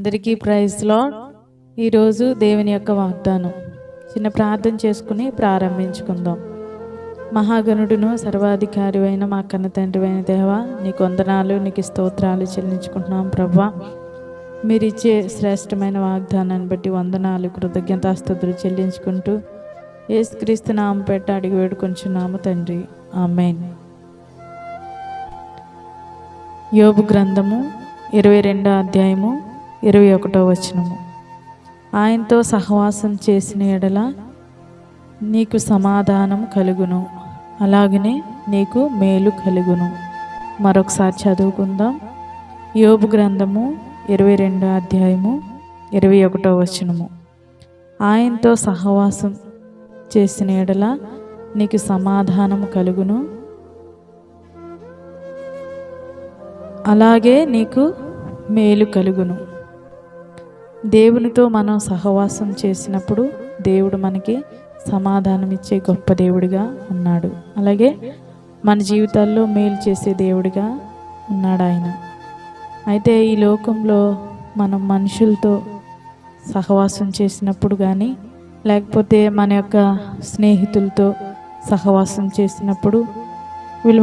అందరికీ praise lord. ఈరోజు దేవుని యొక్క వాగ్దానం చిన్న ప్రార్థన చేసుకుని ప్రారంభించుకుందాం. మహాగణుడును సర్వాధికారి అయిన మా కన్న తండ్రి అయిన దేవా, నీకు వందనాలు, నీకు స్తోత్రాలు చెల్లించుకుంటున్నాం ప్రభా. మీరు ఇచ్చే శ్రేష్టమైన వాగ్దానాన్ని బట్టి వందనాలు, కృతజ్ఞతాస్తుతులు చెల్లించుకుంటూ యేసుక్రీస్తు నామం పెట్టి అడిగి వేడుకొంచున్నాము తండ్రి, ఆమేన్. యోబు గ్రంథము 22వ అధ్యాయము 21వ వచనము. ఆయనతో సహవాసం చేసిన ఎడల నీకు సమాధానం కలుగును, అలాగనే నీకు మేలు కలుగును. మరొకసారి చదువుకుందాం. యోబు గ్రంథము 22వ అధ్యాయము 21వ వచనము. ఆయనతో సహవాసం చేసిన ఎడల నీకు సమాధానం కలుగును, అలాగే నీకు మేలు కలుగును. దేవునితో మనం సహవాసం చేసినప్పుడు దేవుడు మనకి సమాధానం ఇచ్చే గొప్ప దేవుడిగా ఉన్నాడు. అలాగే మన జీవితాల్లో మేలు చేసే దేవుడిగా ఉన్నాడు ఆయన. అయితే ఈ లోకంలో మనం మనుషులతో సహవాసం చేసినప్పుడు కానీ, లేకపోతే మన యొక్క స్నేహితులతో సహవాసం చేసినప్పుడు, వీళ్ళ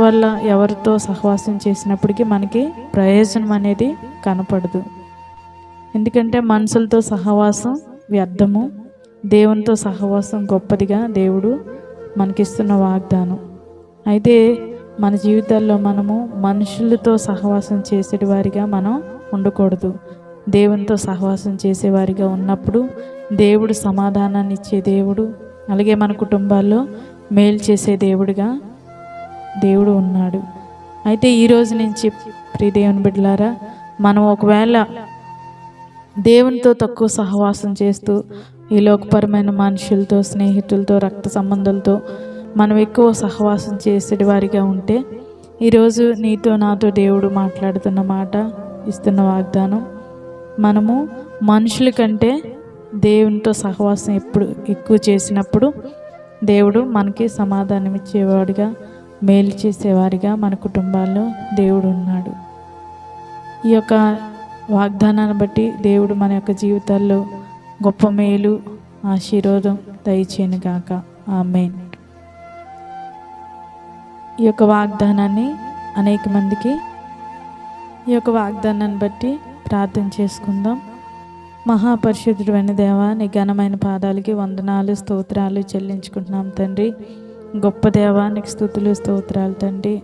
వల్ల ఎవరితో సహవాసం చేసినప్పటికీ మనకి ప్రయోజనం అనేది కనపడదు. ఎందుకంటే మనుషులతో సహవాసం వ్యర్థము, దేవునితో సహవాసం గొప్పదిగా దేవుడు మనకిస్తున్న వాగ్దానం. అయితే మన జీవితాల్లో మనము మనుషులతో సహవాసం చేసేవారిగా మనం ఉండకూడదు. దేవునితో సహవాసం చేసేవారిగా ఉన్నప్పుడు దేవుడు సమాధానాన్ని ఇచ్చే దేవుడు, అలాగే మన కుటుంబాల్లో మేలు చేసే దేవుడిగా దేవుడు ఉన్నాడు. అయితే ఈరోజు నుంచి ప్రియ దేవుని బిడ్డలారా, మనం ఒకవేళ దేవునితో తక్కువ సహవాసం చేస్తూ ఈ లోకపరమైన మనుషులతో, స్నేహితులతో, రక్త సంబంధాలతో మనం ఎక్కువ సహవాసం చేసేటి వారిగా ఉంటే, ఈరోజు నీతో నాతో దేవుడు మాట్లాడుతున్న మాట, ఇస్తున్న వాగ్దానం, మనము మనుషుల కంటే దేవునితో సహవాసం ఎప్పుడు ఎక్కువ చేసినప్పుడు దేవుడు మనకి సమాధానం ఇచ్చేవాడిగా, మేలు చేసేవారిగా మన కుటుంబాల్లో దేవుడు ఉన్నాడు. ఈ యొక్క వాగ్దానాన్ని బట్టి దేవుడు మన యొక్క జీవితాల్లో గొప్ప మేలు, ఆశీర్వాదం దయచేయను గాక, ఆమేన్. ఈ యొక్క వాగ్దానాన్ని ఈ యొక్క వాగ్దానాన్ని బట్టి ప్రార్థన చేసుకుందాం. మహాపరిశుద్ధుడు అయిన దేవా, నీ ఘనమైన పాదాలకి వందనాలు, స్తోత్రాలు చెల్లించుకుంటున్నాం తండ్రి. గొప్ప దేవా, నీకు స్తుతులు, స్తోత్రాలు తండ్రి.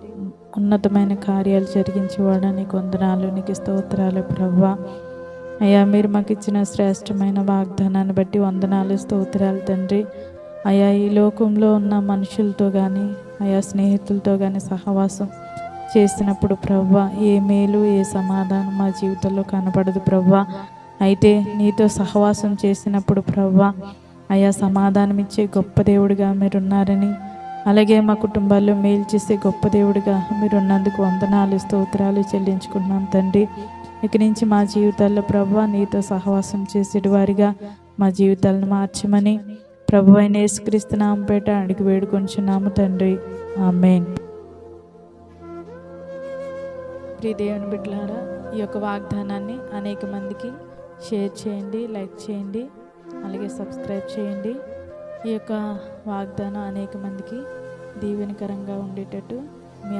ఉన్నతమైన కార్యాలు జరిగించేవాడా, నీకు వందనాలు, నీకు స్తోత్రాలు ప్రభువా. అయ్యా, మీరు మాకు ఇచ్చిన శ్రేష్టమైన వాగ్దానాన్ని బట్టి వందనాలు, స్తోత్రాలు తండ్రి. అయ్యా, ఈ లోకంలో ఉన్న మనుషులతో కానీ, అయ్యా స్నేహితులతో కానీ సహవాసం చేసినప్పుడు ప్రభువా, ఏ మేలు, ఏ సమాధానం మా జీవితంలో కనపడదు ప్రభువా. అయితే నీతో సహవాసం చేసినప్పుడు ప్రభువా, అయ్యా సమాధానం ఇచ్చే గొప్ప దేవుడిగా మీరున్నారని, అలాగే మా కుటుంబాల్లో మేలు చేసే గొప్ప దేవుడిగా మీరున్నందుకు వందనాలు, స్తోత్రాలు చెల్లించుకుంటున్నాం తండ్రి. ఇక నుంచి మా జీవితాల్లో ప్రభువా, నీతో సహవాసం చేసేటి వారిగా మా జీవితాలను మార్చమని ప్రభు అయిన యేసుక్రీస్తు నామం పేట అడిగి వేడుకొంచున్నాము తండ్రి, ఆమేన్. ప్రియ దేవుని బిడ్డలారా, ఈ యొక్క వాగ్దానాన్ని అనేక మందికి షేర్ చేయండి, లైక్ చేయండి, అలాగే సబ్స్క్రైబ్ చేయండి. ఈ యొక్క వాగ్దానం అనేక మందికి దీవెనకరంగా ఉండేటట్టు మీ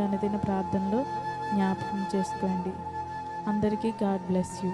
అనుదిన ప్రార్థనలో జ్ఞాపకం చేసుకోండి. అందరికీ గాడ్ బ్లెస్ యూ.